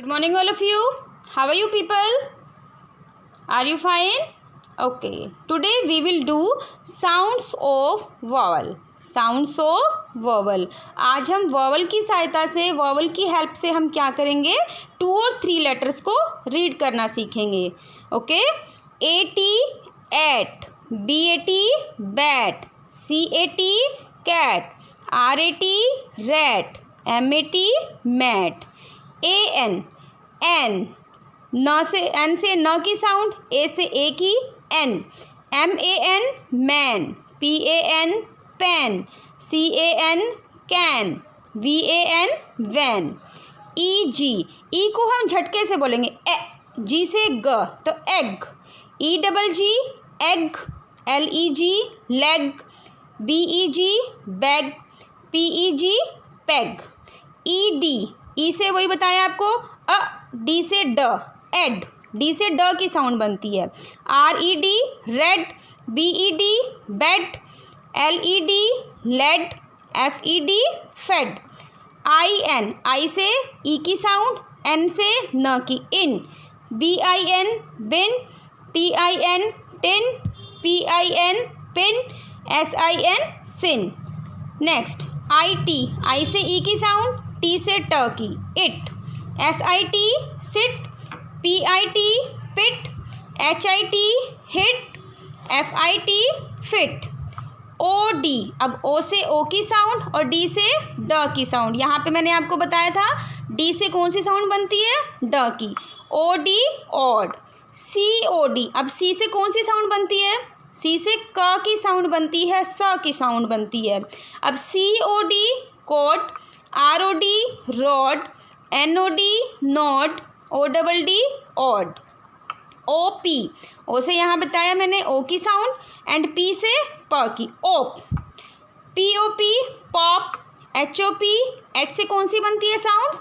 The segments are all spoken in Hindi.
Good morning all of you. How are you people? Are you fine? Okay. Today we will do sounds of vowel. Sounds of vowel. आज हम vowel की सहायता से vowel की हेल्प से हम क्या करेंगे 2 और 3 लेटर्स को रीड करना सीखेंगे. Okay. AT at, BAT bat, CAT cat, RAT rat, MAT mat, AN N, न से एन से न की साउंड, ए से ए की N, MAN man, PAN pan, CAN can, VAN van, EG E को हम झटके से बोलेंगे ए, जी से ग तो egg, EGG egg, LEG leg, BEG bag, PEG peg, ED ई से वही बताया आपको डी से ड एड, डी से ड की साउंड बनती है, RED red, BED bed, LED led, FED fed, IN I से ई की साउंड, N से न की in, BIN bin, TIN tin, PIN pin, SIN sin. Next IT I से ई की साउंड, T से ट की it, SIT sit, PIT pit, HIT hit, FIT fit. OD अब O से O की साउंड और D से ड की साउंड. यहाँ पे मैंने आपको बताया था D से कौन सी साउंड बनती है, ड की. OD odd. COD अब C से कौन सी साउंड बनती है, C से क की साउंड बनती है, स की साउंड बनती है. अब COD cod, ROD rod, NOD nod, ODD odd. OP O से यहाँ बताया मैंने O की साउंड एंड P से प की ओप. POP पॉप, HOP एच से कौन सी बनती है साउंड,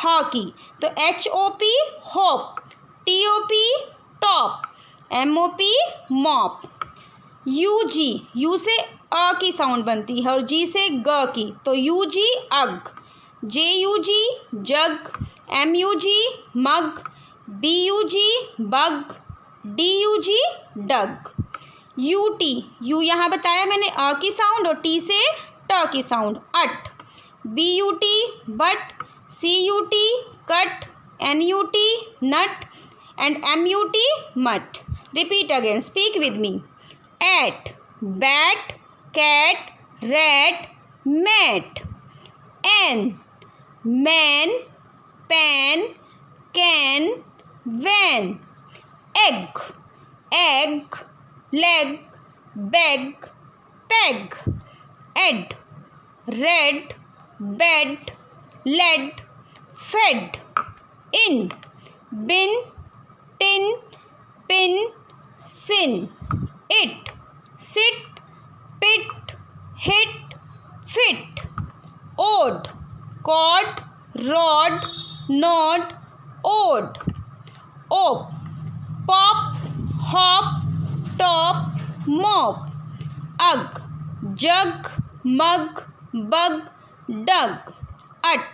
ह की तो HOP hope, TOP top, MOP mop. UG you से अ की साउंड बनती है और G से ग की तो UG ug, JUG jug, MUG mug, BUG bug, DUG dug. UT U यहाँ बताया मैंने अ की साउंड और T से ट की sound ut. BUT but, CUT cut, NUT nut and MUT mut. Repeat again, speak with me. At, bat, cat, rat, mat. N, man, pan, can, van. Egg, egg, leg, bag, peg. Ed, red, bed, lead, fed. In, bin, tin, pin, sin. It, sit, pit, hit, fit. Odd, cod, rod, nod, odd. Op, pop, hop, top, mop. Ugg, jug, mug, bug, dug. Ut,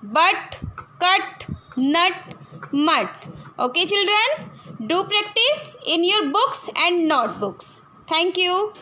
but, cut, nut, mut. Okay children, do practice in your books and notebooks. Thank you.